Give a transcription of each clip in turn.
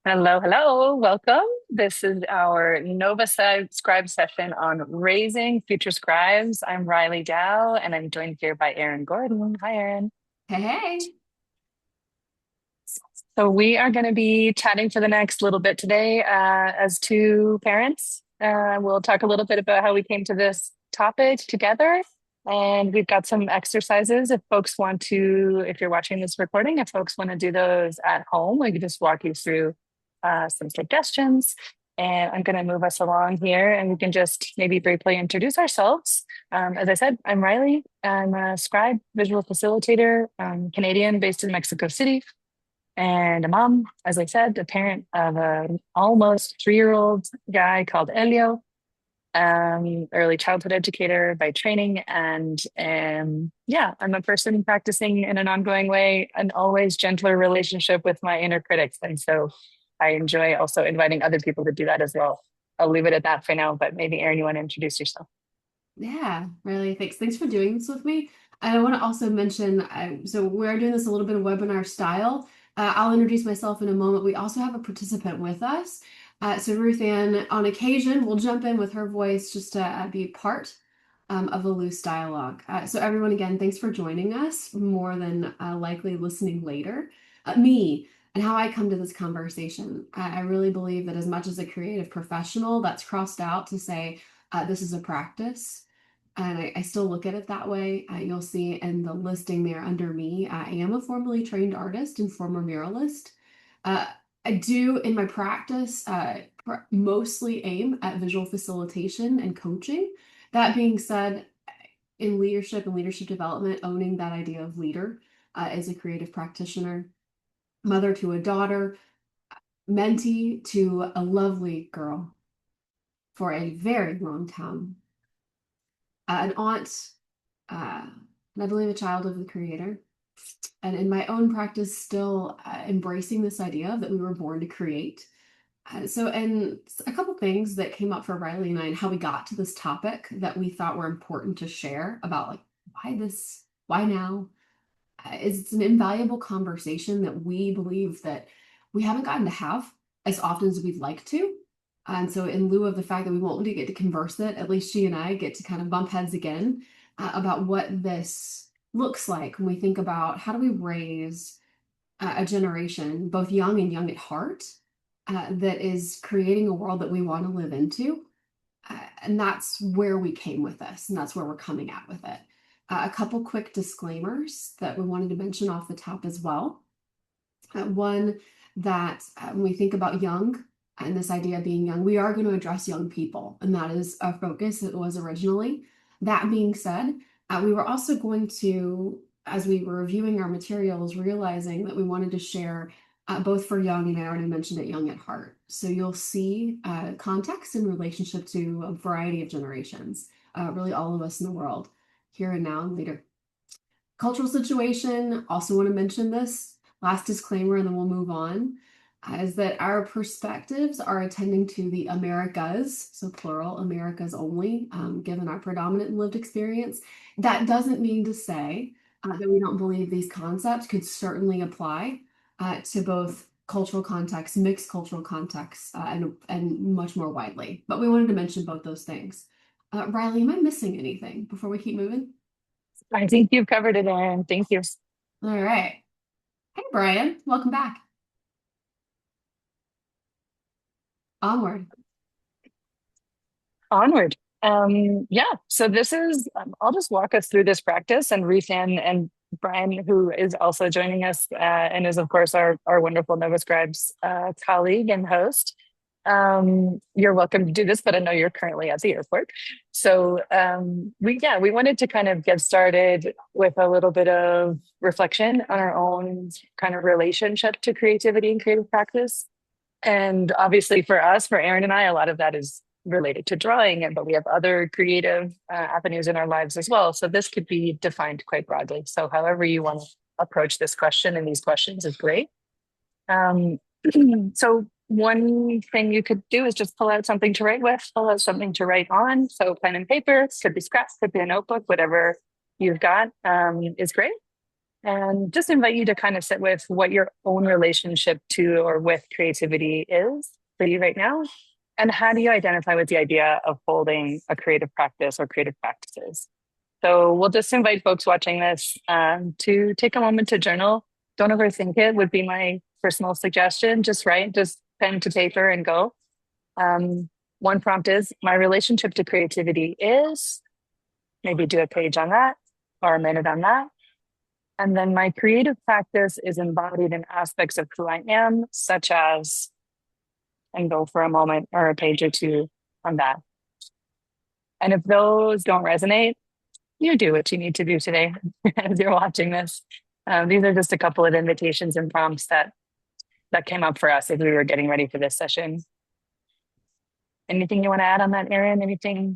Hello, hello, welcome. This is our Scribe session on raising future scribes. I'm Riley Dow, and I'm joined here by Erin Gordon. Hi, Erin. Hey, hey. So we are going to be chatting for the next little bit today as two parents. We'll talk a little bit about how we came to this topic together. And we've got some exercises if folks want to, if you're watching this recording, if folks want to do those at home, we can just walk you through some suggestions. And I'm going to move us along here and we can just maybe briefly introduce ourselves. As I said, I'm Riley. I'm a scribe, visual facilitator, Canadian based in Mexico City and a mom, as I said, a parent of an almost 3-year-old guy called Elio, early childhood educator by training. And yeah, I'm a person practicing in an ongoing way, an always gentler relationship with my inner critics. And so I enjoy also inviting other people to do that as well. I'll leave it at that for now, but maybe Erin, you want to introduce yourself? Yeah, really. Thanks. Thanks for doing this with me. And I want to also mention, so we're doing this a little bit of webinar style. I'll introduce myself in a moment. We also have a participant with us. So Ruth Ann, on occasion, will jump in with her voice just to be part of a loose dialogue. So everyone, again, thanks for joining us, more than likely listening later. Me and how I come to this conversation. I really believe that as much as a creative professional, that's crossed out to say, this is a practice. And I still look at it that way. You'll see in the listing there under me, I am a formally trained artist and former muralist. Uh, I do in my practice mostly aim at visual facilitation and coaching. That being said, in leadership and leadership development, owning that idea of leader as a creative practitioner, mother to a daughter, mentee to a lovely girl for a very long time, an aunt, and I believe a child of the Creator. And in my own practice, still embracing this idea that we were born to create. And a couple things that came up for Reilly and I, and how we got to this topic that we thought were important to share about, like, why now, is it's an invaluable conversation that we believe that we haven't gotten to have as often as we'd like to. And so, in lieu of the fact that we won't get to converse it, at least she and I get to kind of bump heads again about what this looks like when we think about how do we raise a generation, both young and young at heart, that is creating a world that we want to live into. And that's where we came with this, and that's where we're coming at with it. A couple quick disclaimers that we wanted to mention off the top as well. One, that when we think about young and this idea of being young, we are going to address young people, and that is our focus. It was originally. That being said, we were also going to, as we were reviewing our materials, realizing that we wanted to share both for young, and I already mentioned it, young at heart. So you'll see context in relationship to a variety of generations, really all of us in the world, here and now and later. Cultural situation, also want to mention this. Last disclaimer, and then we'll move on, is that our perspectives are attending to the Americas, so plural, Americas only, given our predominant lived experience. That doesn't mean to say that we don't believe these concepts could certainly apply to both cultural contexts, mixed cultural contexts, and much more widely. But we wanted to mention both those things. Reilly, am I missing anything before we keep moving? I think you've covered it, Erin. Thank you. All right. Hey, Brian, welcome back. Onward. Onward. Yeah, so this is, I'll just walk us through this practice and Ruth Ann and Brian, who is also joining us and is, of course, our wonderful Nova Scribes colleague and host. You're welcome to do this, but I know you're currently at the airport. So we wanted to kind of get started with a little bit of reflection on our own kind of relationship to creativity and creative practice. And obviously for us, for Erin and I, a lot of that is related to drawing, and but we have other creative avenues in our lives as well. So this could be defined quite broadly. So however you want to approach this question and these questions is great. Um, so one thing you could do is just pull out something to write with, pull out something to write on. So pen and paper, could be scraps, could be a notebook, whatever you've got is great. and just invite you to kind of sit with what your own relationship to or with creativity is for you right now. And how do you identify with the idea of holding a creative practice or creative practices? So we'll just invite folks watching this to take a moment to journal. Don't overthink it, would be my personal suggestion. Just write, just pen to paper and go. Um, One prompt is my relationship to creativity is, maybe do a page on that or a minute on that. And then my creative practice is embodied in aspects of who I am, such as, and go for a moment or a page or two on that. And if those don't resonate, you do what you need to do today as you're watching this. These are just a couple of invitations and prompts that came up for us as we were getting ready for this session. Anything you want to add on that, Erin? Anything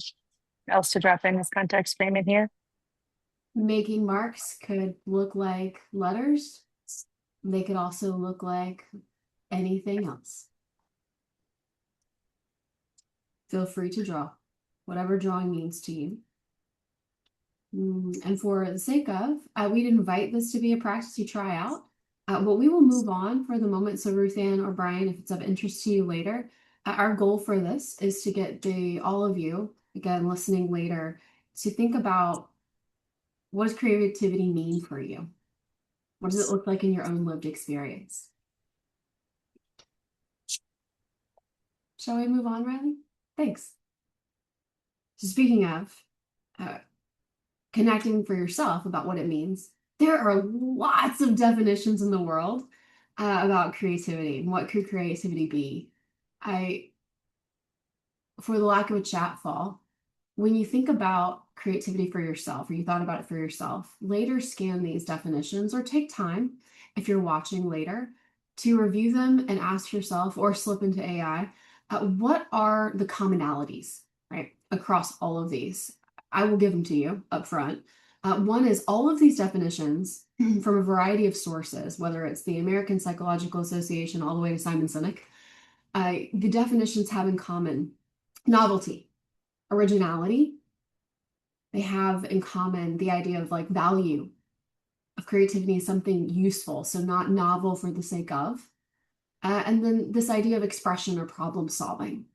else to drop in this context frame in here? Making marks could look like letters. They could also look like anything else. Feel free to draw, whatever drawing means to you. And for the sake of, we'd invite this to be a practice you try out. But we will move on for the moment. So Ruth Ann or Brian, if it's of interest to you later, our goal for this is to get all of you, again, listening later, to think about, what does creativity mean for you? What does it look like in your own lived experience? Shall we move on, Reilly? Thanks. So speaking of uh, connecting for yourself about what it means, there are lots of definitions in the world about creativity and what could creativity be. I, for the lack of a chat fall, when you think about creativity for yourself, or you thought about it for yourself, later scan these definitions or take time if you're watching later to review them and ask yourself or slip into AI, what are the commonalities, right, across all of these? I will give them to you up front. One is all of these definitions from a variety of sources, whether it's the American Psychological Association all the way to Simon Sinek, the definitions have in common novelty, originality. They have in common the idea of like value of creativity is something useful, so not novel for the sake of. And then this idea of expression or problem solving.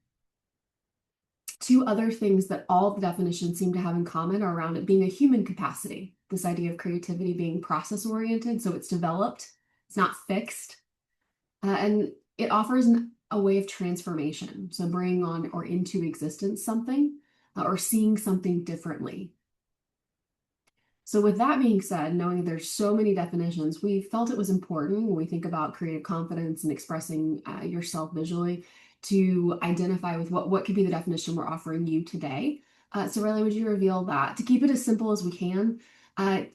Two other things that all the definitions seem to have in common are around it being a human capacity. This idea of creativity being process oriented, so it's developed, it's not fixed. And it offers a way of transformation, so bringing on or into existence something or seeing something differently. So with that being said, knowing there's so many definitions, we felt it was important when we think about creative confidence and expressing yourself visually to identify with what could be the definition we're offering you today. So Reilly, would you reveal that? To keep it as simple as we can,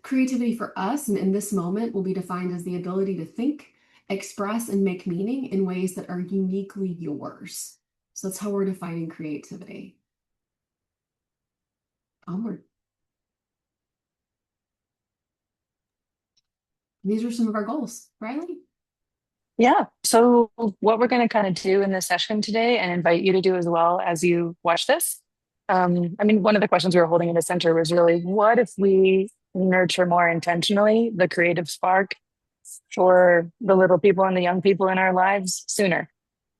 creativity for us and in this moment will be defined as the ability to think, express, and make meaning in ways that are uniquely yours. So that's how we're defining creativity. Onward. These are some of our goals, Reilly. Yeah. So what we're going to kind of do in this session today and invite you to do as well as you watch this. One of the questions we were holding in the center was really, what if we nurture more intentionally the creative spark for the little people and the young people in our lives sooner?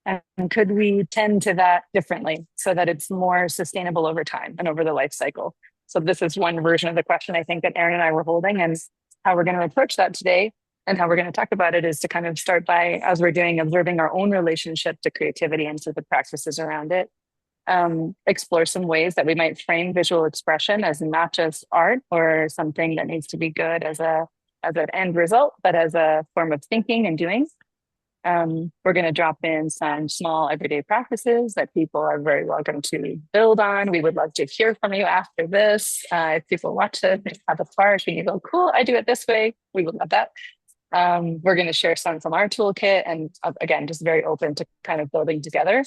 And could we tend to that differently so that it's more sustainable over time and over the life cycle? So this is one version of the question I think that Erin and I were holding, and how we're going to approach that today and how we're going to talk about it is to kind of start by, as we're doing, observing our own relationship to creativity and to the practices around it. Explore some ways that we might frame visual expression as not just art or something that needs to be good as an end result, but as a form of thinking and doing. We're going to drop in some small everyday practices that people are very welcome to build on. We would love to hear from you after this. If people watch this at the park and you go, cool, I do it this way, we would love that. We're going to share some from our toolkit and again, just very open to kind of building together.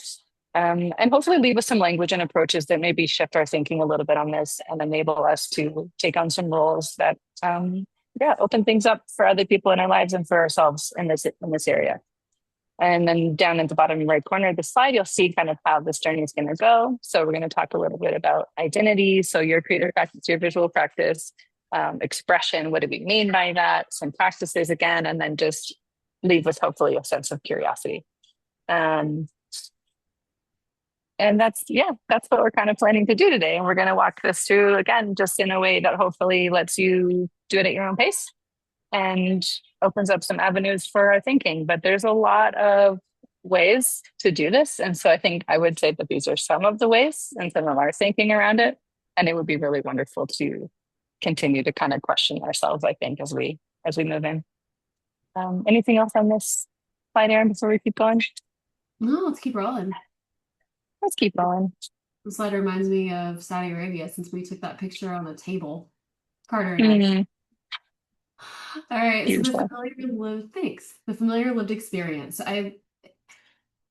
And hopefully leave us some language and approaches that maybe shift our thinking a little bit on this and enable us to take on some roles that, open things up for other people in our lives and for ourselves in this area. And then down at the bottom right corner of the slide, you'll see kind of how this journey is going to go. So we're going to talk a little bit about identity. So your creative practice, your visual practice, expression. What do we mean by that? Some practices again, and then just leave with hopefully a sense of curiosity. Um, and that's what we're kind of planning to do today. And we're going to walk this through again, just in a way that hopefully lets you do it at your own pace and opens up some avenues for our thinking. But there's a lot of ways to do this. And so I think I would say that these are some of the ways and some of our thinking around it. And it would be really wonderful to continue to kind of question ourselves, I think, as we move in. Anything else on this slide, Erin, before we keep going? No, let's keep rolling. Let's keep going. This slide reminds me of Saudi Arabia since we took that picture on a table, Carter and I. Mm, All right, so beautiful. the familiar lived experience. I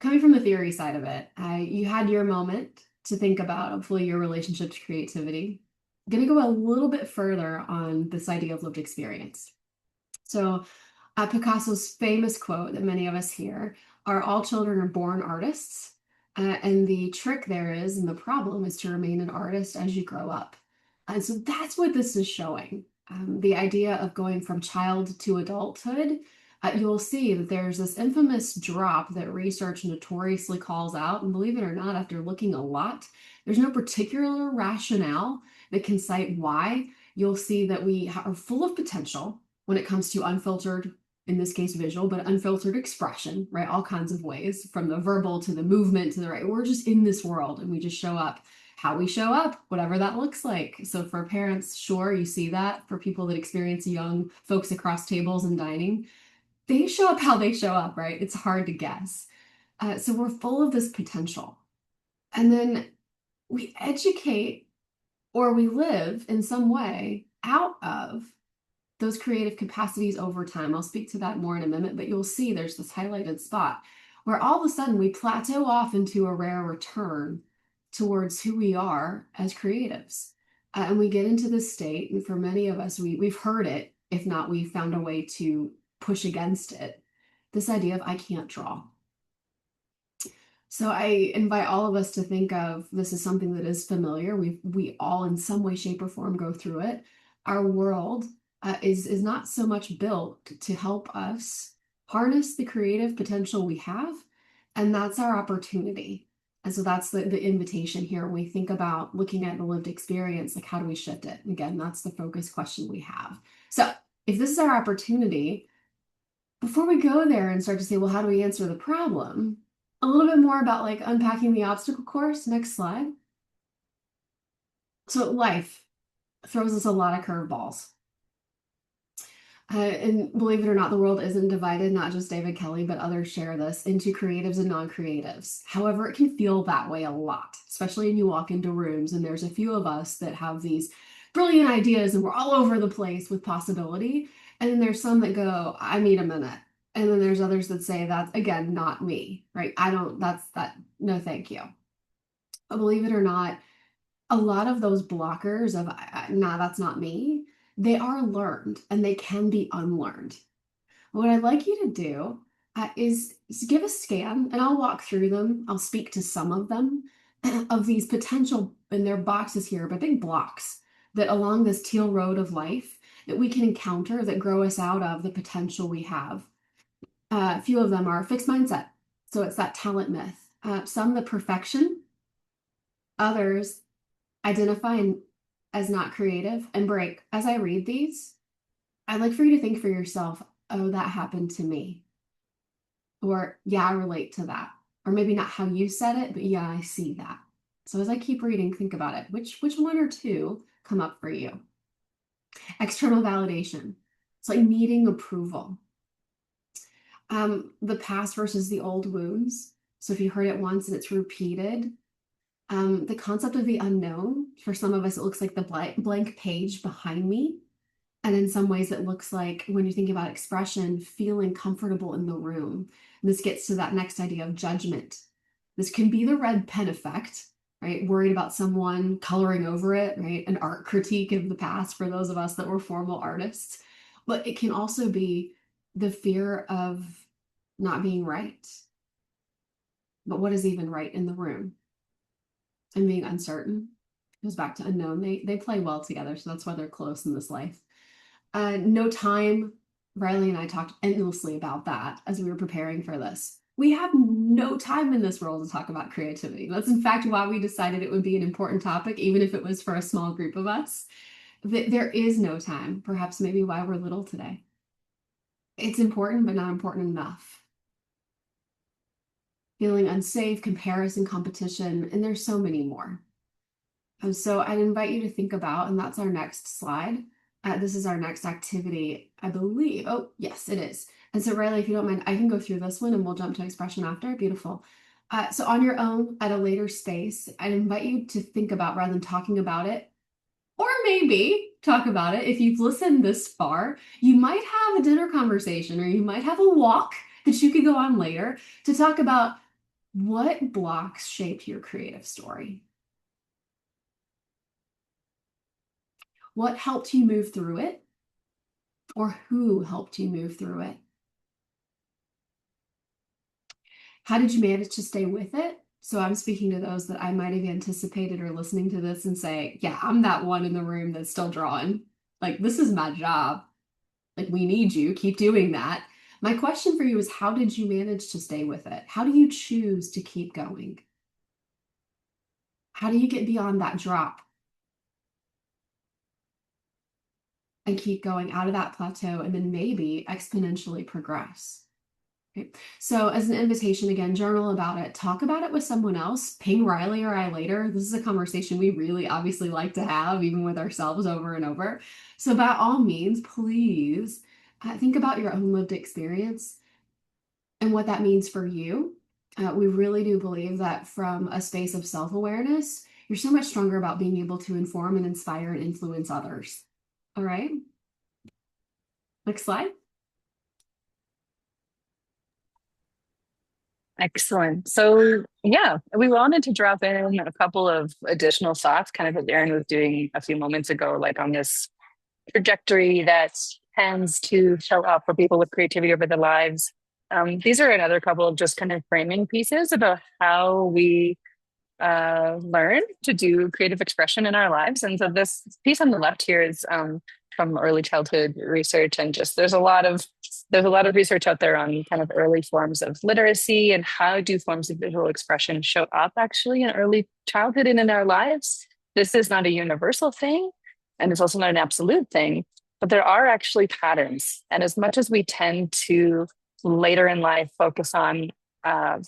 coming from the theory side of it, you had your moment to think about, hopefully, your relationship to creativity. I'm going to go a little bit further on this idea of lived experience. So, Picasso's famous quote that many of us hear are all children are born artists. And the trick there is, and the problem is to remain an artist as you grow up. And so that's what this is showing. The idea of going from child to adulthood, you'll see that there's this infamous drop that research notoriously calls out. And believe it or not, after looking a lot, there's no particular rationale that can cite why. You'll see that we are full of potential when it comes to unfiltered, in this case visual, but unfiltered expression, right? All kinds of ways, from the verbal to the movement to the right. We're just in this world and we just show up how we show up, whatever that looks like. So for parents, sure, you see that. For people that experience young folks across tables and dining, they show up how they show up, right? It's hard to guess. So we're full of this potential. And then we educate or we live in some way out of those creative capacities over time. I'll speak to that more in a minute, but you'll see there's this highlighted spot where all of a sudden we plateau off into a rare return towards who we are as creatives. And we get into this state, and for many of us, we've heard it, if not, we've found a way to push against it. This idea of I can't draw. So I invite all of us to think of this as something that is familiar. We all, in some way, shape, or form, go through it. Our world is not so much built to help us harness the creative potential we have, and that's our opportunity. And so that's the invitation here. When we think about looking at the lived experience, like how do we shift it? Again, that's the focus question we have. So if this is our opportunity, before we go there and start to say, well, how do we answer the problem? A little bit more about like unpacking the obstacle course. Next slide. So life throws us a lot of curveballs. And believe it or not, the world isn't divided, not just David Kelly, but others share this, into creatives and non-creatives. However, it can feel that way a lot, especially when you walk into rooms and there's a few of us that have these brilliant ideas and we're all over the place with possibility. And then there's some that go, I need a minute. And then there's others that say, that's again, not me, right? I don't, that's that, no, thank you. But believe it or not, a lot of those blockers of, nah, that's not me, they are learned and they can be unlearned. What I'd like you to do is give a scan, and I'll walk through them. I'll speak to some of them of these potential, and their boxes here, but big blocks that along this teal road of life that we can encounter that grow us out of the potential we have. A few of them are fixed mindset. So it's that talent myth. Some the perfection, others identify as not creative and break. As I read these, I'd like for you to think for yourself, oh, that happened to me. Or, yeah, I relate to that. Or maybe not how you said it, but yeah, I see that. So as I keep reading, think about it. Which one or two come up for you? External validation. It's like needing approval. The past versus the old wounds. So if you heard it once and it's repeated, the concept of the unknown. For some of us, it looks like the blank page behind me. And in some ways, it looks like when you think about expression, feeling comfortable in the room. And this gets to that next idea of judgment. This can be the red pen effect, right? Worried about someone coloring over it, right? An art critique of the past for those of us that were formal artists. But it can also be the fear of not being right. But what is even right in the room? And being uncertain. Goes back to unknown. They play well together, so that's why they're close in this life. No time. Reilly and I talked endlessly about that as we were preparing for this. We have no time in this world to talk about creativity. That's in fact why we decided it would be an important topic, even if it was for a small group of us. There is no time, perhaps maybe why we're little today. It's important, but not important enough. Feeling unsafe, comparison, competition, and there's so many more. So I'd invite you to think about, and that's our next slide. This is our next activity, I believe. Oh, yes, it is. And so Reilly, if you don't mind, I can go through this one and we'll jump to expression after. Beautiful. So on your own at a later space, I'd invite you to think about rather than talking about it, or maybe talk about it. If you've listened this far, you might have a dinner conversation or you might have a walk that you could go on later to talk about what blocks shaped your creative story. What helped you move through it? Or who helped you move through it? How did you manage to stay with it? So I'm speaking to those that I might have anticipated or listening to this and say, yeah, I'm that one in the room that's still drawing. Like, this is my job. Like, we need you. Keep doing that. My question for you is, how did you manage to stay with it? How do you choose to keep going? How do you get beyond that drop and keep going out of that plateau and then maybe exponentially progress? Okay. So, as an invitation, again, journal about it, talk about it with someone else, ping Reilly or I later. This is a conversation we really obviously like to have, even with ourselves over and over. So, by all means, please think about your own lived experience and what that means for you. We really do believe that from a space of self awareness, you're so much stronger about being able to inform and inspire and influence others. All right. Next slide. Excellent. So, yeah, we wanted to drop in a couple of additional thoughts, kind of as Erin was doing a few moments ago, like on this trajectory that tends to show up for people with creativity over their lives. These are another couple of just kind of framing pieces about how we learn to do creative expression in our lives. And so this piece on the left here is from early childhood research, and just there's a lot of research out there on kind of early forms of literacy and how do forms of visual expression show up actually in early childhood and in our lives. This is not a universal thing, and it's also not an absolute thing, but there are actually patterns. And as much as we tend to later in life focus on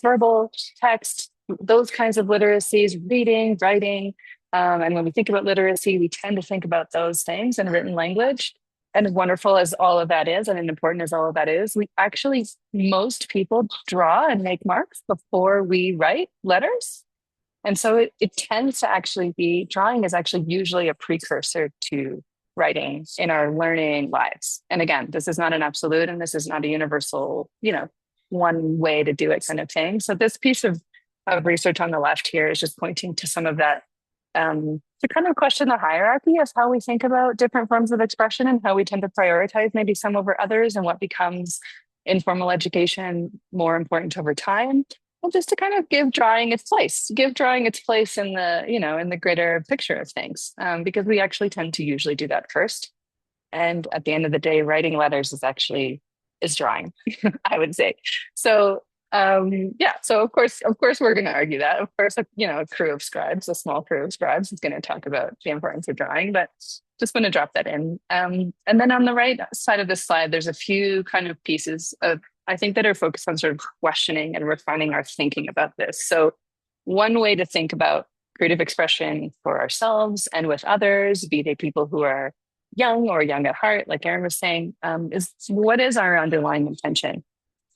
verbal text, those kinds of literacies, reading, writing. And when we think about literacy, we tend to think about those things in written language. And as wonderful as all of that is, and important as all of that is, we actually, most people draw and make marks before we write letters. And so it tends to actually be, drawing is actually usually a precursor to writing in our learning lives. And again, this is not an absolute and this is not a universal, one way to do it kind of thing. So this piece of research on the left here is just pointing to some of that to kind of question the hierarchy of how we think about different forms of expression and how we tend to prioritize maybe some over others and what becomes informal education more important over time. Well, just to kind of give drawing its place in the, in the greater picture of things, because we actually tend to usually do that first. And at the end of the day, writing letters is drawing, I would say. So yeah, so of course we're going to argue that. Of course, a crew of scribes, a small crew of scribes is going to talk about the importance of drawing, but just want to drop that in. And then on the right side of this slide, there's a few kind of pieces of, I think, that are focused on sort of questioning and refining our thinking about this. So one way to think about creative expression for ourselves and with others, be they people who are young or young at heart, like Erin was saying, is what is our underlying intention?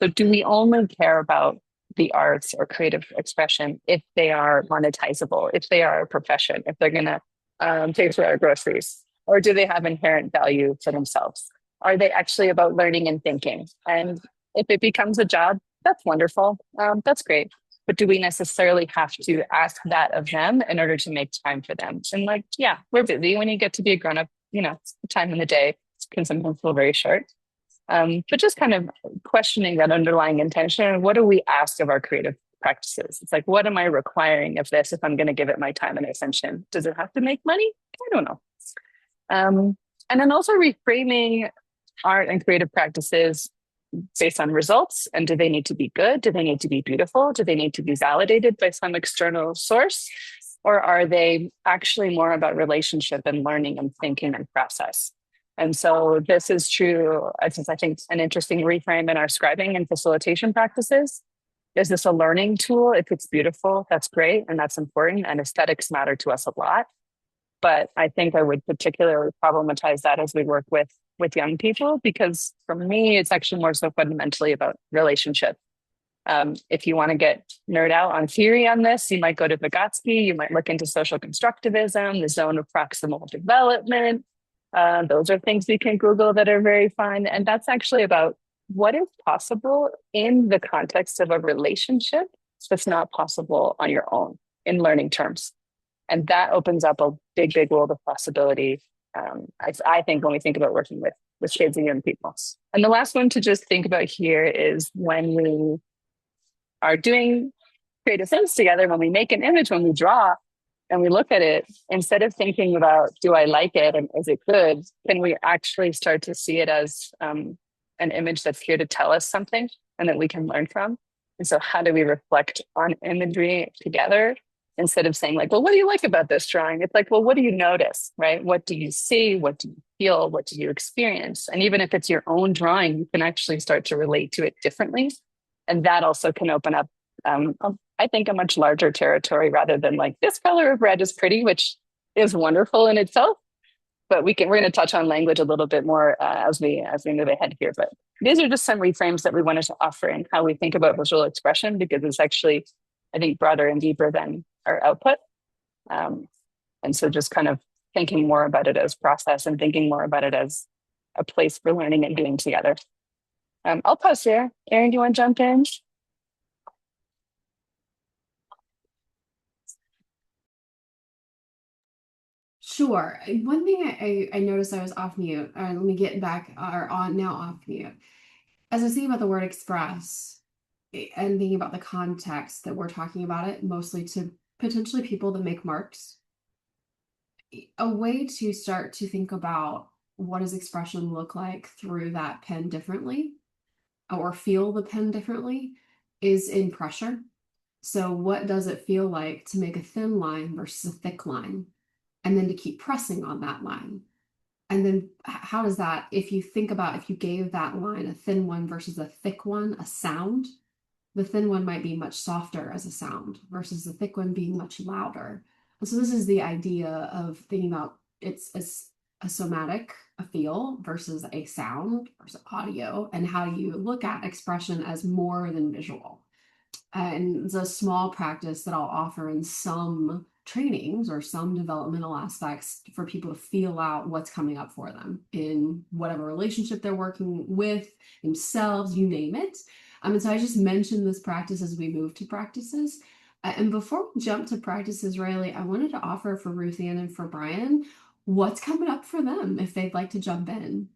So do we only care about the arts or creative expression if they are monetizable, if they are a profession, if they're going to pay for our groceries, or do they have inherent value for themselves? Are they actually about learning and thinking? And if it becomes a job, that's wonderful. That's great. But do we necessarily have to ask that of them in order to make time for them? And like, yeah, we're busy. When you get to be a grown up, time in the day can sometimes feel very short. But just kind of questioning that underlying intention. What do we ask of our creative practices. It's like, what am I requiring of this if I'm going to give it my time and attention? Does it have to make money? I don't know. Um, and then also reframing art and creative practices based on results. And do they need to be good? Do they need to be beautiful? Do they need to be validated by some external source? Or are they actually more about relationship and learning and thinking and process? And so this is true. I think an interesting reframe in our scribing and facilitation practices. Is this a learning tool? If it's beautiful, that's great and that's important. And aesthetics matter to us a lot. But I think I would particularly problematize that as we work with young people, because for me, it's actually more so fundamentally about relationship. If you want to get nerd out on theory on this, you might go to Vygotsky, you might look into social constructivism, the zone of proximal development. Those are things you can Google that are very fun. And that's actually about what is possible in the context of a relationship that's not possible on your own in learning terms. And that opens up a big world of possibility. I think when we think about working with kids and young people. And the last one to just think about here is when we are doing creative things together, when we make an image, when we draw and we look at it, instead of thinking about, do I like it and is it good, can we actually start to see it as an image that's here to tell us something and that we can learn from? And so how do we reflect on imagery together instead of saying like, well, what do you like about this drawing? It's like, well, what do you notice, right? What do you see? What do you feel? What do you experience? And even if it's your own drawing, you can actually start to relate to it differently. And that also can open up, I think, a much larger territory rather than like this color of red is pretty, which is wonderful in itself. But we're going to touch on language a little bit more as we move ahead here. But these are just some reframes that we wanted to offer in how we think about visual expression, because it's actually, I think, broader and deeper than our output. Um, and so just kind of thinking more about it as process and thinking more about it as a place for learning and doing together. I'll pause there. Erin, do you want to jump in? Sure. One thing I noticed I was off mute. Let me get back or on now off mute. As I was thinking about the word express and thinking about the context that we're talking about it, mostly to potentially people that make marks, a way to start to think about what does expression look like through that pen differently or feel the pen differently is in pressure. So what does it feel like to make a thin line versus a thick line? And then to keep pressing on that line. And then how does that, if you think about if you gave that line a thin one versus a thick one, a sound, the thin one might be much softer as a sound versus the thick one being much louder. And so this is the idea of thinking about it's a somatic, a feel versus a sound versus audio, and how you look at expression as more than visual. And it's a small practice that I'll offer in some trainings or some developmental aspects for people to feel out what's coming up for them in whatever relationship they're working with, themselves, you name it. And so I just mentioned this practice as we move to practices. And before we jump to practices, Reilly, I wanted to offer for Ruth Ann and for Brian what's coming up for them if they'd like to jump in.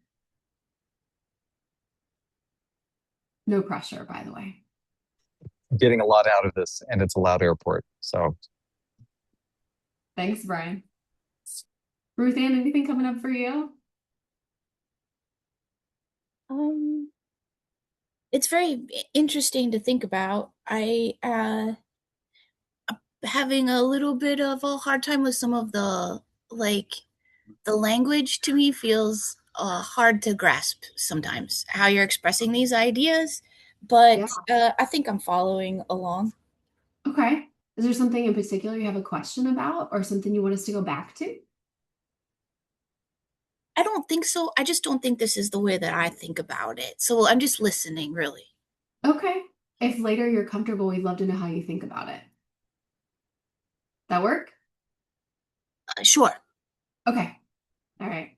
No pressure, by the way. Getting a lot out of this, and it's a loud airport. So Thanks, Brian. Ruth Ann, anything coming up for you? Um, it's very interesting to think about. Having a little bit of a hard time with some of the language to me feels hard to grasp sometimes how you're expressing these ideas, Yeah. but I think I'm following along. Okay. Is there something in particular you have a question about or something you want us to go back to? I don't think so. I just don't think this is the way that I think about it. So I'm just listening, really. Okay. If later you're comfortable, we'd love to know how you think about it. That work? Sure. Okay. All right.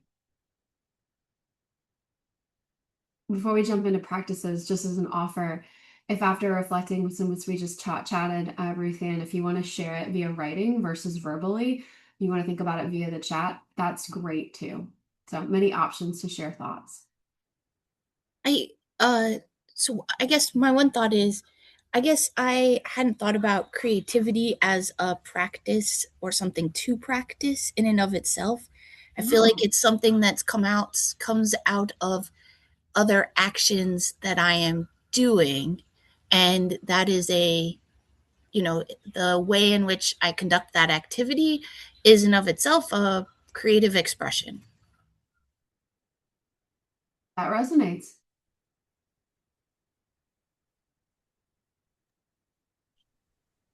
Before we jump into practices, just as an offer, if after reflecting with some which we just chatted, Ruth Ann, if you want to share it via writing versus verbally, you want to think about it via the chat, that's great too. So many options to share thoughts. I uh so I guess my one thought is I guess I hadn't thought about creativity as a practice or something to practice in and of itself. I feel like it's something that's comes out of other actions that I am doing, and that is the way in which I conduct that activity is in of itself a creative expression. That resonates.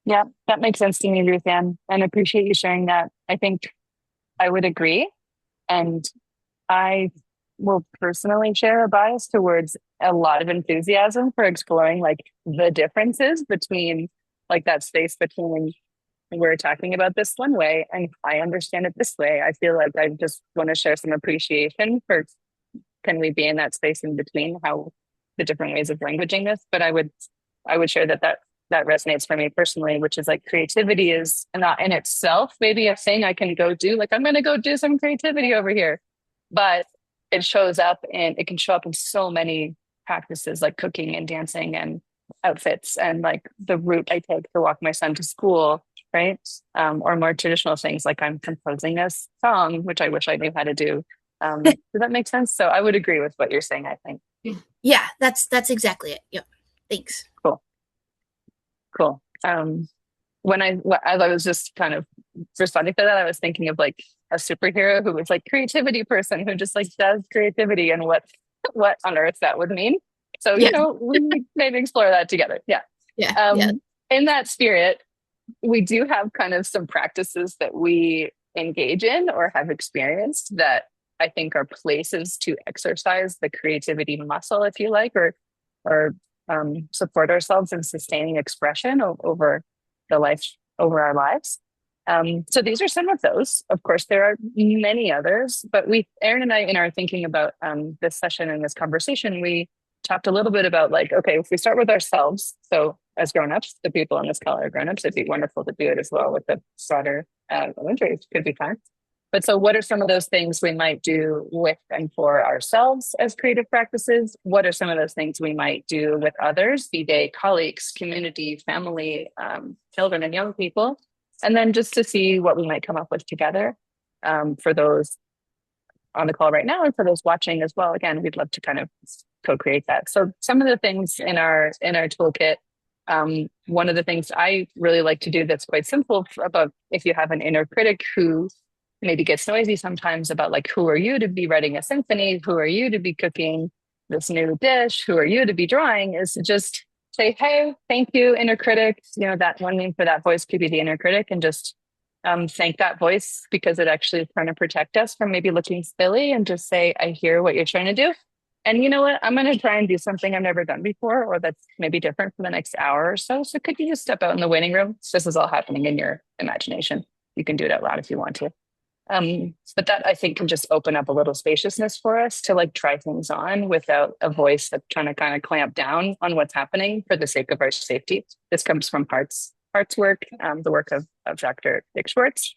Yeah, that makes sense to me, Ruth Ann, and appreciate you sharing that. I think I would agree. And I will personally share a bias towards a lot of enthusiasm for exploring like the differences between like that space between we're talking about this one way and I understand it this way. I feel like I just want to share some appreciation for can we be in that space in between how the different ways of languaging this. But I would share that resonates for me personally, which is like creativity is not in itself maybe a thing I can go do. Like I'm going to go do some creativity over here, but it can show up in so many practices like cooking and dancing and outfits and like the route I take to walk my son to school, right? Or more traditional things like I'm composing a song, which I wish I knew how to do. Does that make sense? So I would agree with what you're saying, I think. Yeah, that's exactly it. Yep. Thanks. Cool. Cool. As I was just kind of responding to that, I was thinking of like a superhero who was like creativity person who just like does creativity and what on earth that would mean. So, Yeah. we maybe explore that together. Yeah. Yeah. In that spirit, we do have kind of some practices that we engage in or have experienced that I think are places to exercise the creativity muscle, if you like, or support ourselves in sustaining expression over our lives. So these are some of those. Of course, there are many others, but Erin and I, in our thinking about this session and this conversation, we talked a little bit about like, okay, if we start with ourselves, so as grown-ups, the people on this call are grown-ups, it'd be wonderful to do it as well with the broader imagery, it could be fun. But so what are some of those things we might do with and for ourselves as creative practices? What are some of those things we might do with others, be they colleagues, community, family, children and young people? And then just to see what we might come up with together for those on the call right now and for those watching as well. Again, we'd love to kind of co-create that. So some of the things in our toolkit, one of the things I really like to do that's quite simple about if you have an inner critic who maybe gets noisy sometimes about like, who are you to be writing a symphony? Who are you to be cooking this new dish? Who are you to be drawing? Is to just say, hey, thank you, inner critic. That one name for that voice could be the inner critic, and just thank that voice because it actually is trying to protect us from maybe looking silly, and just say, I hear what you're trying to do. And you know what? I'm going to try and do something I've never done before, or that's maybe different for the next hour or so. So could you just step out in the waiting room? This is all happening in your imagination. You can do it out loud if you want to. But that I think can just open up a little spaciousness for us to like try things on without a voice that's trying to kind of clamp down on what's happening for the sake of our safety. This comes from Hart's work, the work of Dr. Dick Schwartz.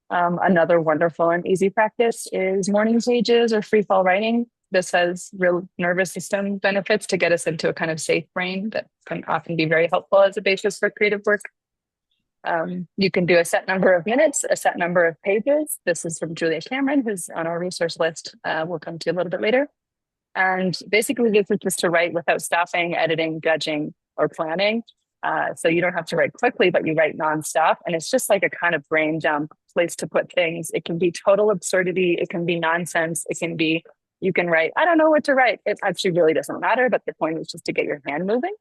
Another wonderful and easy practice is morning pages or free fall writing. This has real nervous system benefits to get us into a kind of safe brain that can often be very helpful as a basis for creative work. You can do a set number of minutes, a set number of pages. This is from Julia Cameron, who's on our resource list. We'll come to a little bit later. And basically, this is just to write without stopping, editing, judging, or planning. So you don't have to write quickly, but you write nonstop. And it's just like a kind of brain dump place to put things. It can be total absurdity. It can be nonsense. It can be, you can write, I don't know what to write. It actually really doesn't matter. But the point is just to get your hand moving.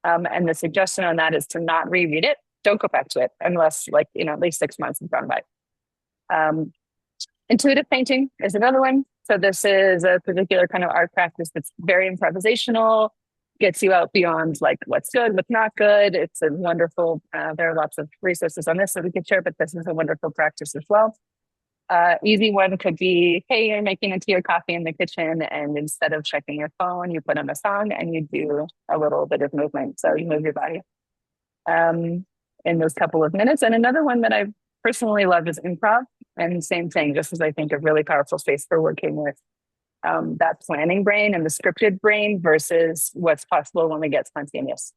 And the suggestion on that is to not reread it. Don't go back to it unless at least 6 months have gone by. Intuitive painting is another one. So this is a particular kind of art practice that's very improvisational, gets you out beyond like what's good, what's not good. It's a wonderful, there are lots of resources on this that we could share, but this is a wonderful practice as well. Easy one could be, hey, you're making a tea or coffee in the kitchen, and instead of checking your phone, you put on a song and you do a little bit of movement. So you move your body in those couple of minutes. And another one that I personally love is improv. And same thing, just as I think a really powerful space for working with that planning brain and the scripted brain versus what's possible when we get spontaneous.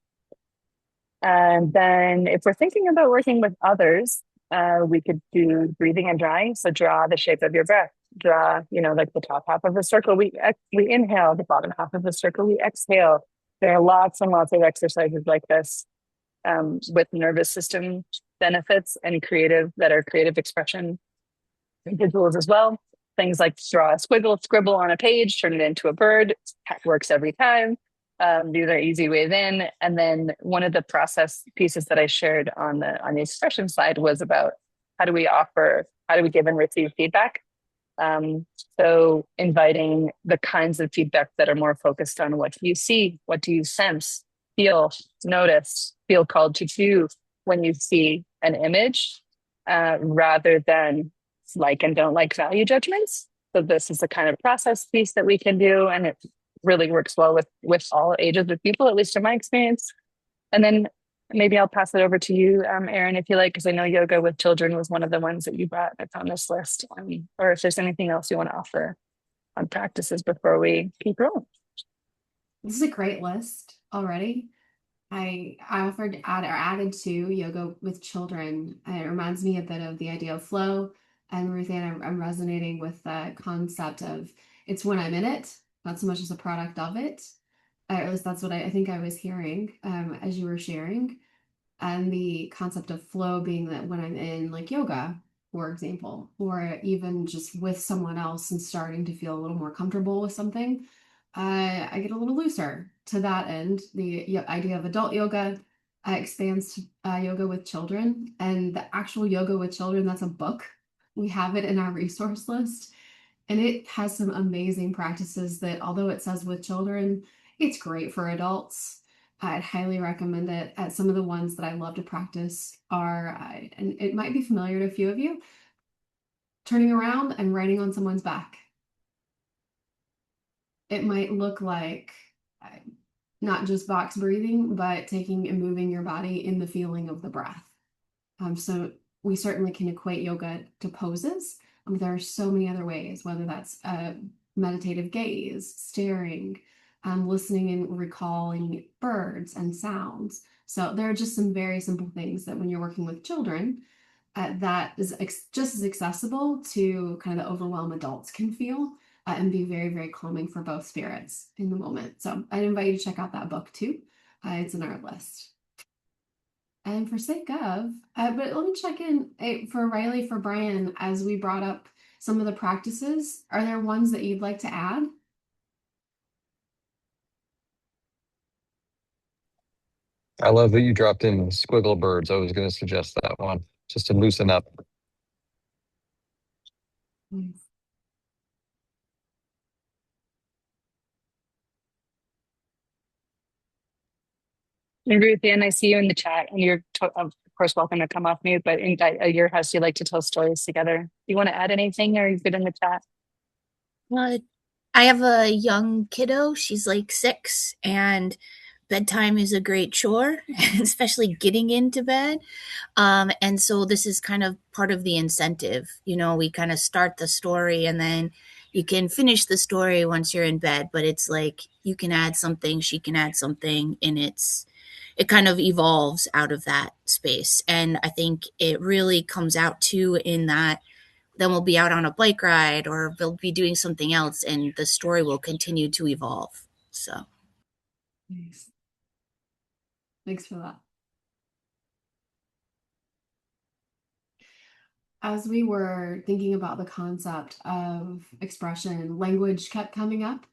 And then if we're thinking about working with others, we could do breathing and drawing. So draw the shape of your breath. Draw, like the top half of a circle. We inhale, the bottom half of the circle. We exhale. There are lots and lots of exercises like this with nervous system benefits and creative expression visuals as well. Things like draw a scribble on a page, turn it into a bird. That works every time. These are easy ways in. And then one of the process pieces that I shared on the expression side was about how do we give and receive feedback. Um, so inviting the kinds of feedback that are more focused on what do you see, what do you sense, feel, notice, feel called to do when you see an image, rather than like and don't like value judgments. So this is the kind of process piece that we can do, and it really works well with all ages of people, at least in my experience. And then maybe I'll pass it over to you, Erin, if you like, because I know yoga with children was one of the ones that you brought that's on this list. Or if there's anything else you want to offer on practices before we keep rolling. This is a great list already. I offered added to yoga with children. It reminds me a bit of the idea of flow. And Ruth Ann, I'm resonating with the concept of it's when I'm in it, not so much as a product of it. At least that's what I think I was hearing as you were sharing. And the concept of flow being that when I'm in like yoga, for example, or even just with someone else and starting to feel a little more comfortable with something, I get a little looser to that end. The idea of adult yoga expands to yoga with children, and the actual yoga with children, that's a book. We have it in our resource list, and it has some amazing practices that, although it says with children, it's great for adults. I'd highly recommend it. Some of the ones that I love to practice are, and it might be familiar to a few of you, turning around and writing on someone's back. It might look like not just box breathing, but taking and moving your body in the feeling of the breath. So we certainly can equate yoga to poses. There are so many other ways, whether that's meditative gaze, staring, listening and recalling birds and sounds. So there are just some very simple things that when you're working with children, that is just as accessible to kind of the overwhelm adults can feel, and be very, very calming for both spirits in the moment. So I'd invite you to check out that book too. It's in our list. And for sake of, but let me check in for Reilly, for Brian, as we brought up some of the practices. Are there ones that you'd like to add? I love that you dropped in squiggle birds. I was going to suggest that one just to loosen up. Nice. And Ruth Ann, I see you in the chat, and you're of course welcome to come off mute. But at your house, you like to tell stories together. Do you want to add anything, or are you good in the chat? I have a young kiddo. She's like 6, and bedtime is a great chore, especially getting into bed. And so this is kind of part of the incentive. We kind of start the story, and then you can finish the story once you're in bed. But it's like you can add something, she can add something, and it kind of evolves out of that space. And I think it really comes out too in that then we'll be out on a bike ride or we'll be doing something else, and the story will continue to evolve. So Nice. Thanks for that. As we were thinking about the concept of expression, language kept coming up.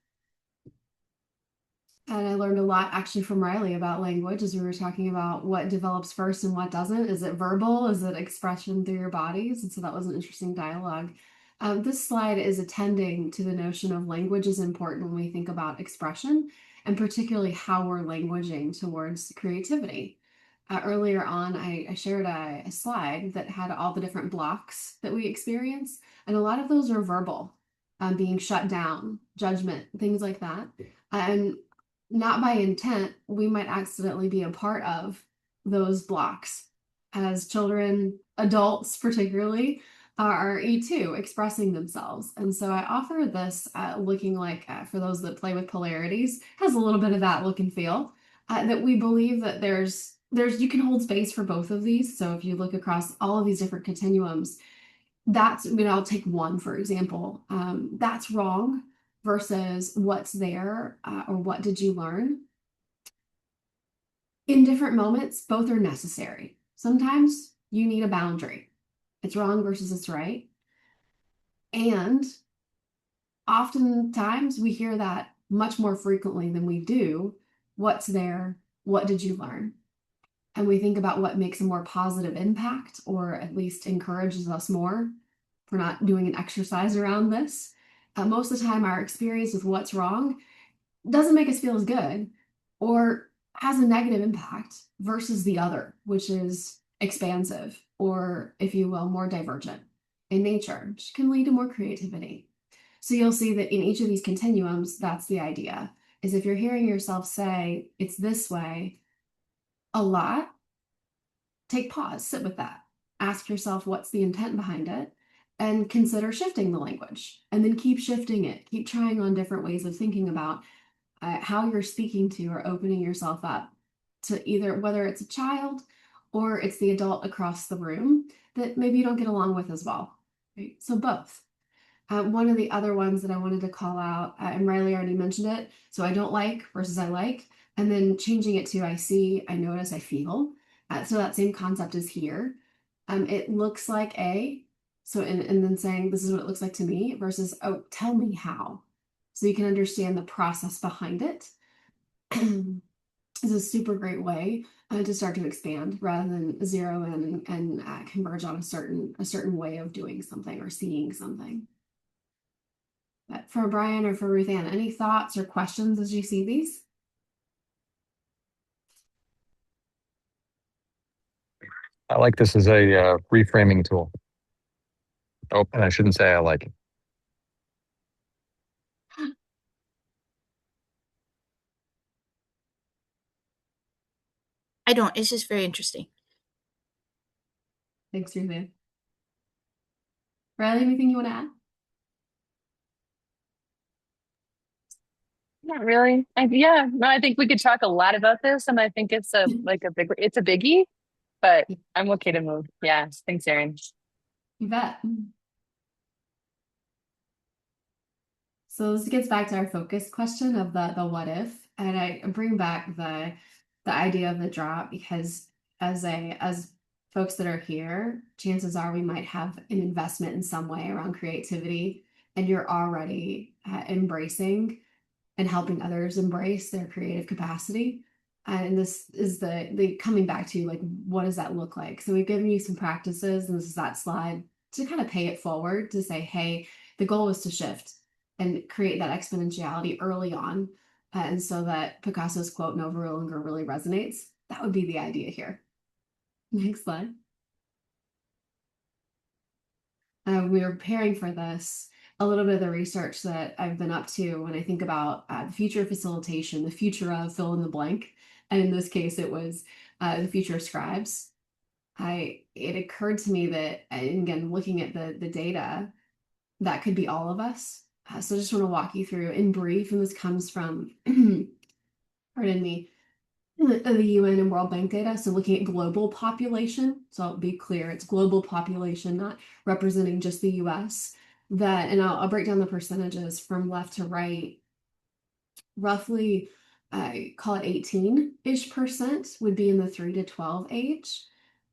And I learned a lot actually from Reilly about language as we were talking about what develops first and what doesn't. Is it verbal? Is it expression through your bodies? And so that was an interesting dialogue. This slide is attending to the notion of language is important when we think about expression, and particularly how we're languaging towards creativity. Earlier on, I shared a slide that had all the different blocks that we experience, and a lot of those are verbal, being shut down, judgment, things like that. And not by intent, we might accidentally be a part of those blocks. As children, adults particularly, are E2 expressing themselves. And so I offer this looking like, for those that play with polarities, has a little bit of that look and feel, that we believe that there's you can hold space for both of these. So if you look across all of these different continuums, I'll take one, for example. That's wrong versus what's there, or what did you learn? In different moments, both are necessary. Sometimes you need a boundary. It's wrong versus it's right. And oftentimes we hear that much more frequently than we do. What's there? What did you learn? And we think about what makes a more positive impact, or at least encourages us more. If we're not doing an exercise around this, most of the time our experience with what's wrong doesn't make us feel as good, or has a negative impact, versus the other, which is expansive, or if you will, more divergent in nature, which can lead to more creativity. So you'll see that in each of these continuums, that's the idea, is if you're hearing yourself say it's this way a lot, take pause, sit with that, ask yourself what's the intent behind it, and consider shifting the language, and then keep shifting it, keep trying on different ways of thinking about how you're speaking to or opening yourself up to, either whether it's a child or it's the adult across the room that maybe you don't get along with as well. Right? So both. One of the other ones that I wanted to call out, and Reilly already mentioned it, so I don't like versus I like, and then changing it to I see, I notice, I feel. So that same concept is here. It looks like A, so and then saying this is what it looks like to me, versus, oh, tell me how. So you can understand the process behind it. Is a super great way to start to expand rather than zero in and converge on a certain way of doing something or seeing something. But for Brian or for Ruth Ann, any thoughts or questions as you see these? I like this as a reframing tool. Oh, and I shouldn't say I like it. I don't. It's just very interesting. Thanks, Ruth Ann. Riley, anything you want to add? Not really. Yeah, no, I think we could talk a lot about this, and I think it's a it's a biggie, but I'm okay to move. Yeah, thanks, Erin. You bet. So this gets back to our focus question of the what if, and I bring back the idea of the drop, because as folks that are here, chances are we might have an investment in some way around creativity, and you're already embracing and helping others embrace their creative capacity. And this is the coming back to, like, what does that look like? So we've given you some practices, and this is that slide to kind of pay it forward to say, hey, the goal is to shift and create that exponentiality early on. And so that Picasso's quote, no longer really resonates. That would be the idea here. Next slide. We were preparing for this, a little bit of the research that I've been up to when I think about the future of facilitation, the future of fill in the blank. And in this case, it was the future of scribes. It occurred to me that, and again, looking at the data, that could be all of us. So I just want to walk you through in brief, and this comes from, pardon me, the UN and World Bank data. So looking at global population, so I'll be clear, it's global population, not representing just the US. That, and I'll break down the percentages from left to right. Roughly, I call it 18-ish% would be in the 3 to 12 age.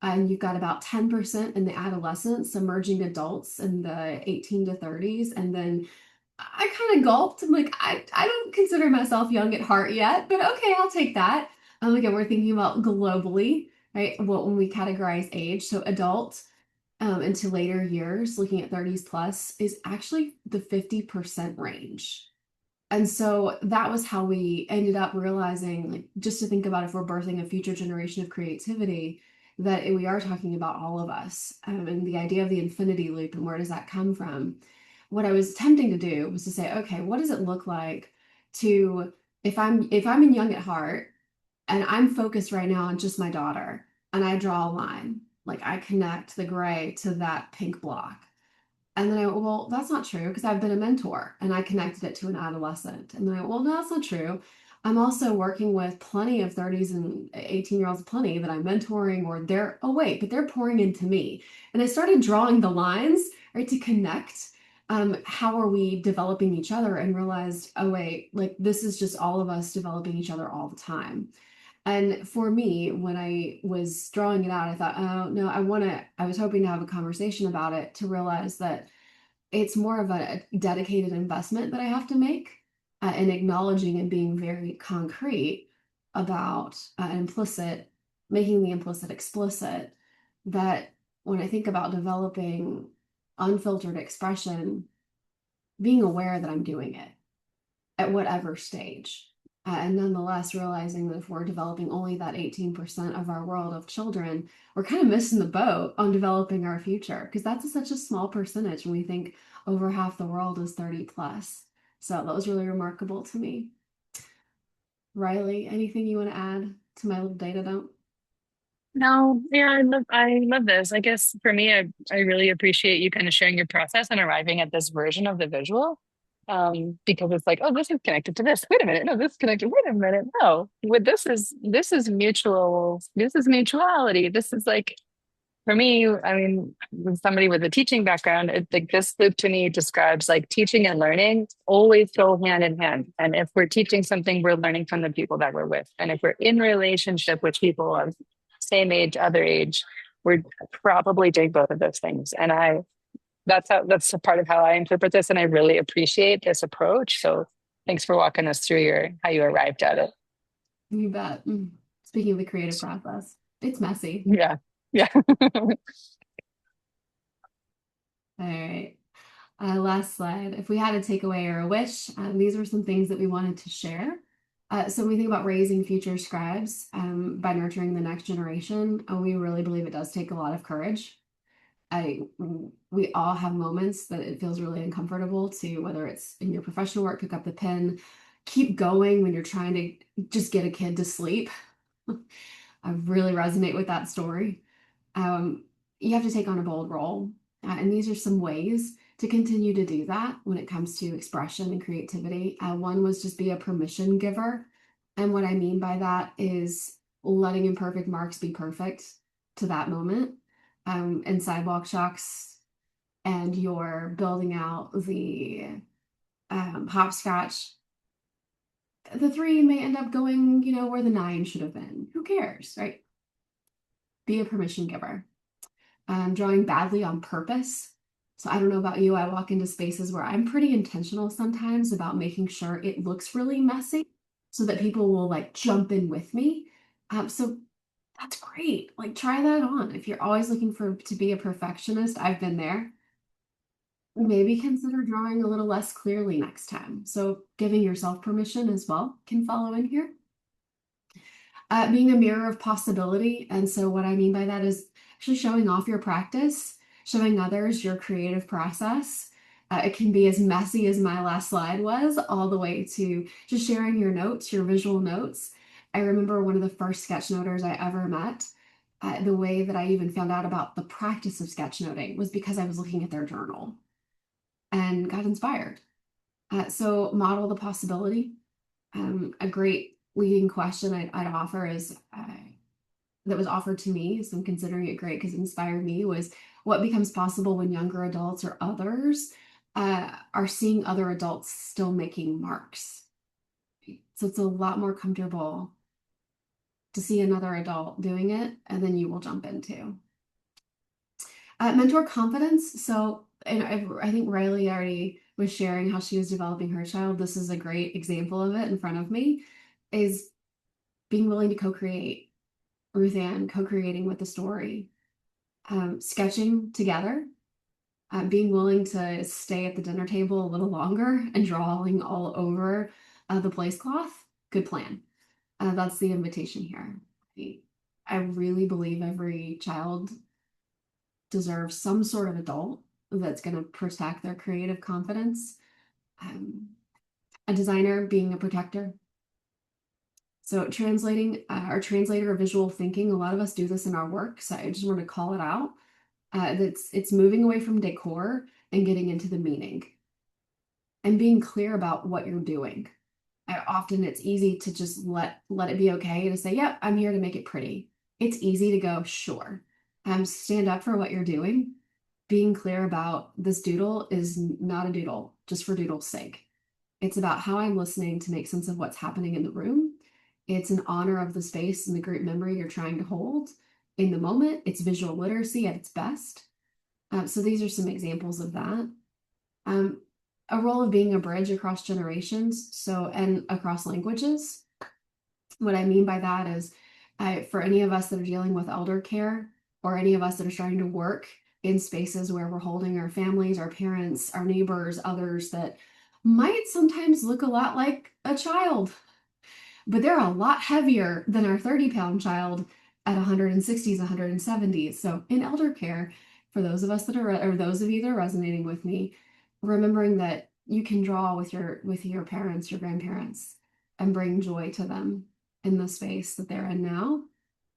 And you've got about 10% in the adolescents, emerging adults in the 18 to 30s. And then I kind of gulped. I'm like, I don't consider myself young at heart yet, but okay, I'll take that. Again, we're thinking about globally, right? Well, when we categorize age, so adult into later years, looking at 30s plus, is actually the 50% range. And so that was how we ended up realizing, like, just to think about if we're birthing a future generation of creativity, that we are talking about all of us, and the idea of the infinity loop and where does that come from. What I was attempting to do was to say, okay, what does it look like to, if I'm in young at heart and I'm focused right now on just my daughter, and I draw a line, like I connect the gray to that pink block. And then I went, well, that's not true, because I've been a mentor and I connected it to an adolescent. And then I went, well, no, that's not true. I'm also working with plenty of 30s and 18-year-olds, plenty that I'm mentoring, or they're, oh wait, but they're pouring into me. And I started drawing the lines, right, to connect. How are we developing each other, and realized, oh wait, like this is just all of us developing each other all the time. And for me, when I was drawing it out, I thought, oh no, I was hoping to have a conversation about it, to realize that it's more of a dedicated investment that I have to make, and acknowledging and being very concrete about making the implicit explicit. That when I think about developing unfiltered expression, being aware that I'm doing it at whatever stage. And nonetheless, realizing that if we're developing only that 18% of our world of children, we're kind of missing the boat on developing our future, because that's such a small percentage when we think over half the world is 30 plus. So that was really remarkable to me. Reilly, anything you want to add to my little data dump? No, yeah, I love this. I guess for me, I really appreciate you kind of sharing your process and arriving at this version of the visual. Because it's like, oh, this is connected to this. Wait a minute, no, this is connected. Wait a minute, no. With this is mutual. This is mutuality. This is like for me, I mean, with somebody with a teaching background, like this loop to me describes like teaching and learning always go hand in hand. And if we're teaching something, we're learning from the people that we're with. And if we're in relationship with people of same age, other age, we're probably doing both of those things. And that's a part of how I interpret this. And I really appreciate this approach. So thanks for walking us through how you arrived at it. You bet. Speaking of the creative process, it's messy. Yeah. Yeah. All right. Last slide. If we had a takeaway or a wish, these were some things that we wanted to share. So when we think about raising future scribes, by nurturing the next generation, we really believe it does take a lot of courage. We all have moments that it feels really uncomfortable to, whether it's in your professional work, pick up the pen, keep going when you're trying to just get a kid to sleep. I really resonate with that story. You have to take on a bold role. And these are some ways to continue to do that when it comes to expression and creativity. One was just be a permission giver. And what I mean by that is letting imperfect marks be perfect to that moment. And sidewalk chalks, and you're building out the hopscotch. The 3 may end up going, where the 9 should have been. Who cares, right? Be a permission giver. Drawing badly on purpose. So I don't know about you, I walk into spaces where I'm pretty intentional sometimes about making sure it looks really messy so that people will like jump in with me. So that's great. Like try that on. If you're always looking to be a perfectionist, I've been there. Maybe consider drawing a little less clearly next time. So giving yourself permission as well can follow in here. Being a mirror of possibility. And so what I mean by that is actually showing off your practice, showing others your creative process. It can be as messy as my last slide was, all the way to just sharing your notes, your visual notes. I remember one of the first sketchnoters I ever met. The way that I even found out about the practice of sketchnoting was because I was looking at their journal and got inspired. So model the possibility. A great leading question I'd offer is that was offered to me, so I'm considering it great because it inspired me, was what becomes possible when younger adults or others are seeing other adults still making marks. So it's a lot more comfortable to see another adult doing it, and then you will jump into. Mentor confidence. So, and I think Reilly already was sharing how she was developing her child. This is a great example of it in front of me, is being willing to co-create. Ruth Ann co-creating with the story, sketching together, being willing to stay at the dinner table a little longer and drawing all over the place cloth. Good plan. That's the invitation here. I really believe every child deserves some sort of adult that's going to protect their creative confidence. A designer being a protector. So translating our translator of visual thinking, a lot of us do this in our work. So I just want to call it out. It's moving away from decor and getting into the meaning and being clear about what you're doing. Often it's easy to just let it be okay to say, "Yep, I'm here to make it pretty." It's easy to go, "Sure." Stand up for what you're doing. Being clear about this doodle is not a doodle just for doodle's sake. It's about how I'm listening to make sense of what's happening in the room. It's an honor of the space and the group memory you're trying to hold in the moment. It's visual literacy at its best. So these are some examples of that. Um, a role of being a bridge across generations, and across languages. What I mean by that is, for any of us that are dealing with elder care, or any of us that are starting to work in spaces where we're holding our families, our parents, our neighbors, others that might sometimes look a lot like a child, but they're a lot heavier than our 30-pound child at 160s, 170s. So in elder care, for those of us that are, or those of you that are resonating with me, remembering that you can draw with your parents, your grandparents, and bring joy to them in the space that they're in now,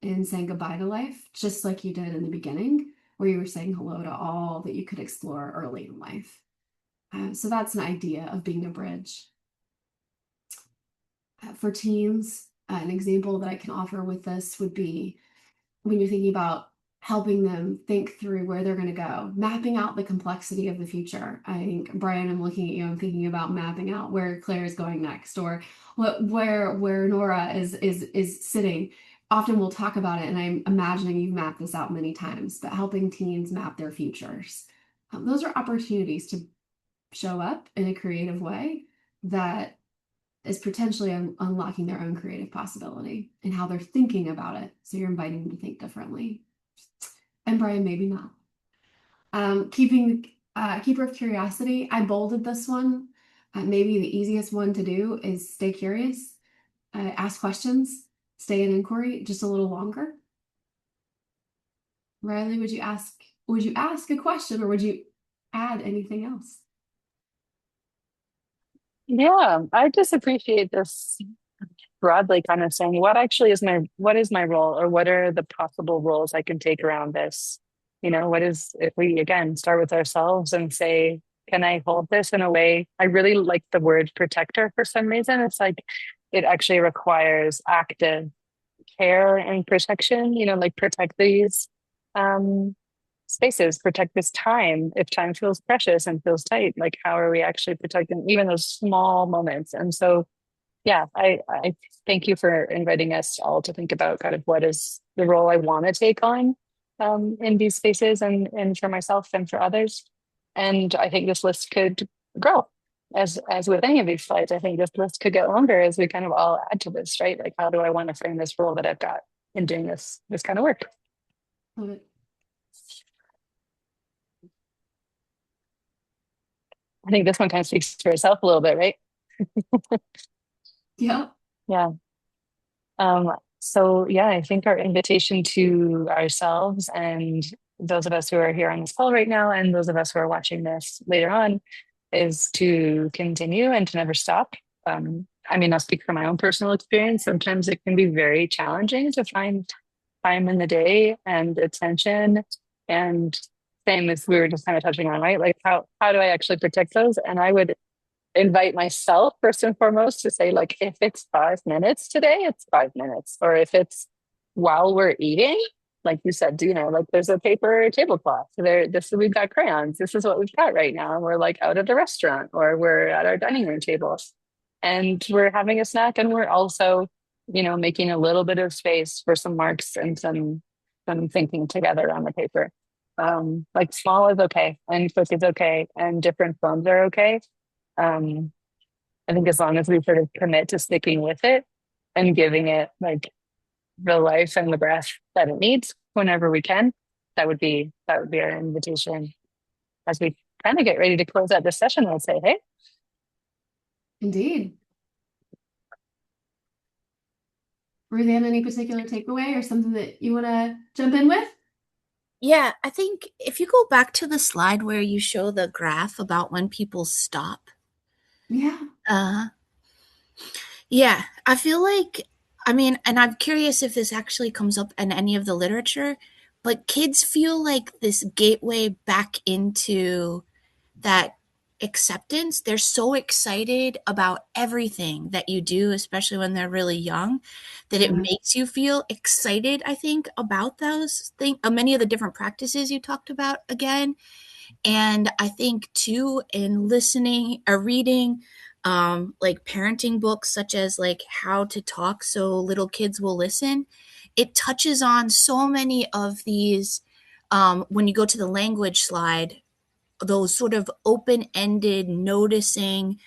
and saying goodbye to life, just like you did in the beginning, where you were saying hello to all that you could explore early in life. So that's an idea of being a bridge. For teens, an example that I can offer with this would be when you're thinking about helping them think through where they're going to go, mapping out the complexity of the future. I think, Brian, I'm looking at you, I'm thinking about mapping out where Claire is going next, or where Nora is sitting. Often we'll talk about it, and I'm imagining you've mapped this out many times, but helping teens map their futures. Those are opportunities to show up in a creative way that is potentially unlocking their own creative possibility and how they're thinking about it. So you're inviting them to think differently. And Brian, maybe not. Keeping keeper of curiosity. I bolded this one. Maybe the easiest one to do is stay curious, ask questions, stay in inquiry just a little longer. Reilly, would you ask a question, or would you add anything else? Yeah, I just appreciate this broadly kind of saying what is my role, or what are the possible roles I can take around this? What is, if we again start with ourselves and say, can I hold this in a way? I really like the word protector for some reason. It's like it actually requires active care and protection, like protect these um spaces, protect this time. If time feels precious and feels tight, like how are we actually protecting even those small moments? And so yeah, I thank you for inviting us all to think about kind of what is the role I want to take on in these spaces, and for myself and for others. And I think this list could grow as with any of these slides. I think this list could get longer as we kind of all add to this, right? Like, how do I want to frame this role that I've got in doing this kind of work? Love it. I think this one kind of speaks for itself a little bit, right? Yeah. Yeah. So yeah, I think our invitation to ourselves and those of us who are here on this call right now, and those of us who are watching this later on, is to continue and to never stop. I mean, I'll speak from my own personal experience. Sometimes it can be very challenging to find time in the day and attention, and same as we were just kind of touching on, right? Like how do I actually protect those? And I would invite myself first and foremost to say, like, if it's 5 minutes today, it's 5 minutes. Or if it's while we're eating, like you said, like there's a paper tablecloth there, we've got crayons, this is what we've got right now, and we're like out at the restaurant, or we're at our dining room table and we're having a snack, and we're also making a little bit of space for some marks and some thinking together on the paper. Like small is okay, and quick is okay, and different forms are okay. um, I think as long as we sort of commit to sticking with it and giving it like the life and the breath that it needs whenever we can, that would be our invitation as we kind of get ready to close out this session. I'll say, hey, Indeed. Ruthann, any particular takeaway or something that you want to jump in with? Yeah, I think if you go back to the slide where you show the graph about when people stop, Yeah. uh, yeah, I feel like, I mean, and I'm curious if this actually comes up in any of the literature, but kids feel like this gateway back into that acceptance. They're so excited about everything that you do, especially when they're really young, that it Yeah. makes you feel excited, I think, about those things, many of the different practices you talked about again. And I think too, in listening or reading, like parenting books, such as like How to Talk So Little Kids Will Listen, it touches on so many of these. When you go to the language slide, those sort of open-ended, noticing,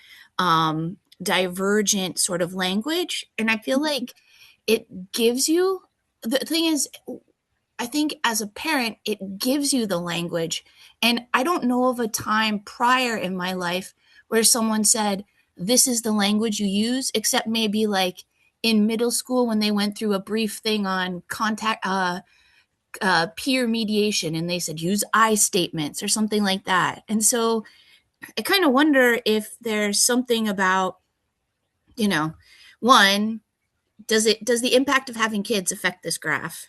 divergent sort of language. And I feel like it gives you, the thing is, I think as a parent, it gives you the language. And I don't know of a time prior in my life where someone said, this is the language you use, except maybe like in middle school when they went through a brief thing on peer mediation, and they said use I statements or something like that. And so I kind of wonder if there's something about, you know, one, does the impact of having kids affect this graph,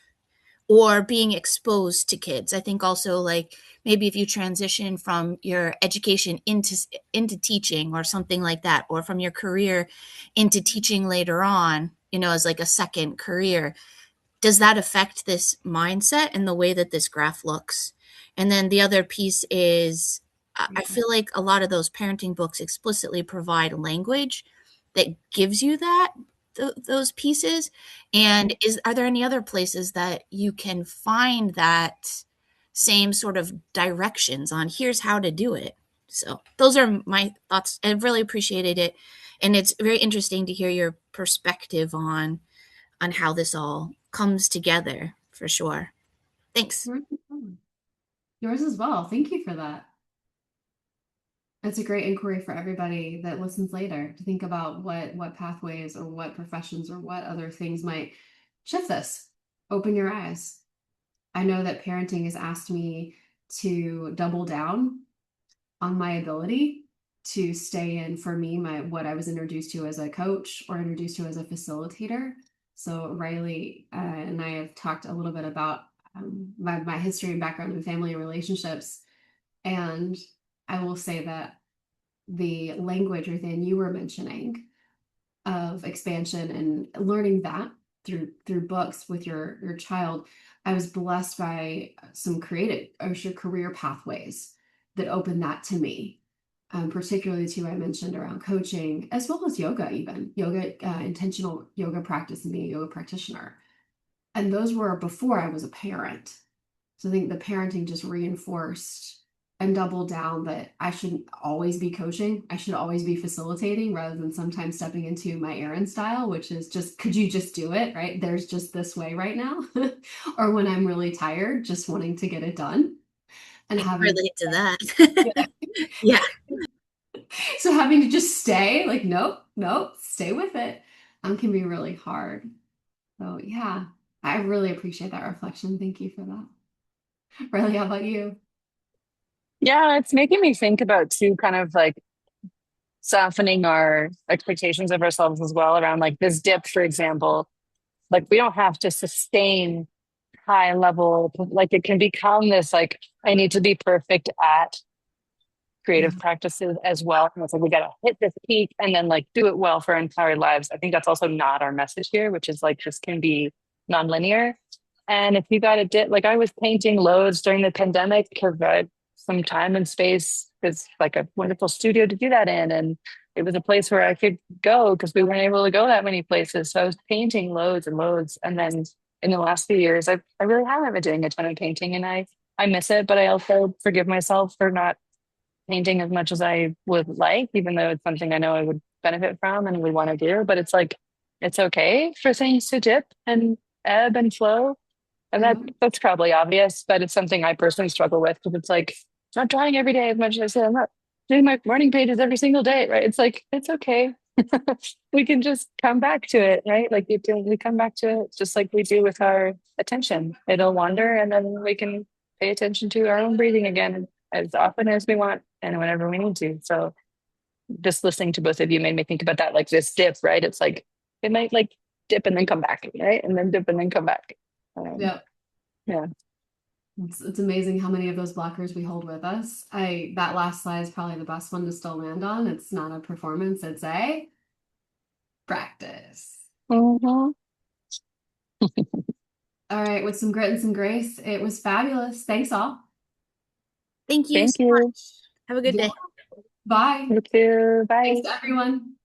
or being exposed to kids? I think also, like, maybe if you transition from your education into teaching or something like that, or from your career into teaching later on, as like a second career, does that affect this mindset and the way that this graph looks? And then the other piece is, I feel like a lot of those parenting books explicitly provide language that gives you those pieces. And are there any other places that you can find that same sort of directions on here's how to do it? So those are my thoughts. I've really appreciated it. And it's very interesting to hear your perspective on how this all comes together, for sure. Thanks. Yours as well. Thank you for that. That's a great inquiry for everybody that listens later to think about what pathways or what professions or what other things might shift this. Open your eyes. I know that parenting has asked me to double down on my ability to stay in, for me, what I was introduced to as a coach or introduced to as a facilitator. So Reilly and I have talked a little bit about my history and background in family relationships. And I will say that the language within you were mentioning of expansion and learning that through books with your child, I was blessed by some creative or career pathways that opened that to me. Particularly too, I mentioned around coaching as well as yoga, even yoga, intentional yoga practice, and being a yoga practitioner. And those were before I was a parent. So I think the parenting just reinforced and doubled down that I shouldn't always be coaching. I should always be facilitating rather than sometimes stepping into my Erin style, which is just, could you just do it? Right? There's just this way right now. Or when I'm really tired, just wanting to get it done and I can having relate to that. Yeah. so having to just stay like, nope, stay with it can be really hard. So yeah, I really appreciate that reflection. Thank you for that. Reilly, how about you? Yeah, it's making me think about too, kind of like softening our expectations of ourselves as well around like this dip, for example. Like we don't have to sustain high level, like it can become this like, I need to be perfect at Yeah. creative practices as well. And it's like we got to hit this peak and then like do it well for our entire lives. I think that's also not our message here, which is like this can be nonlinear. And if you got to dip, like I was painting loads during the pandemic because I had some time and space. It's like a wonderful studio to do that in. And it was a place where I could go because we weren't able to go that many places. So I was painting loads and loads. And then in the last few years, I really haven't been doing a ton of painting and I miss it, but I also forgive myself for not painting as much as I would like, even though it's something I know I would benefit from and would want to do. But it's like, it's okay for things to dip and ebb and flow. And Yeah. that's probably obvious, but it's something I personally struggle with because it's like, I'm not drawing every day as much as I say. I'm not doing my morning pages every single day, right? It's like, it's okay. We can just come back to it, right? Like you do, we come back to it just like we do with our attention. It'll wander and then we can pay attention to our own breathing again as often as we want and whenever we need to. So just listening to both of you made me think about that, like this dip, right? It's like, it might like dip and then come back, right? And then dip and then come back. Yeah. Yeah. It's amazing how many of those blockers we hold with us. That last slide is probably the best one to still land on. It's not a performance, it's a practice. Mhm. All right, with some grit and some grace, it was fabulous. Thanks all. Thank you Thank so you. much. Have a good Yeah. day. Bye. You too. Thanks Bye. to everyone.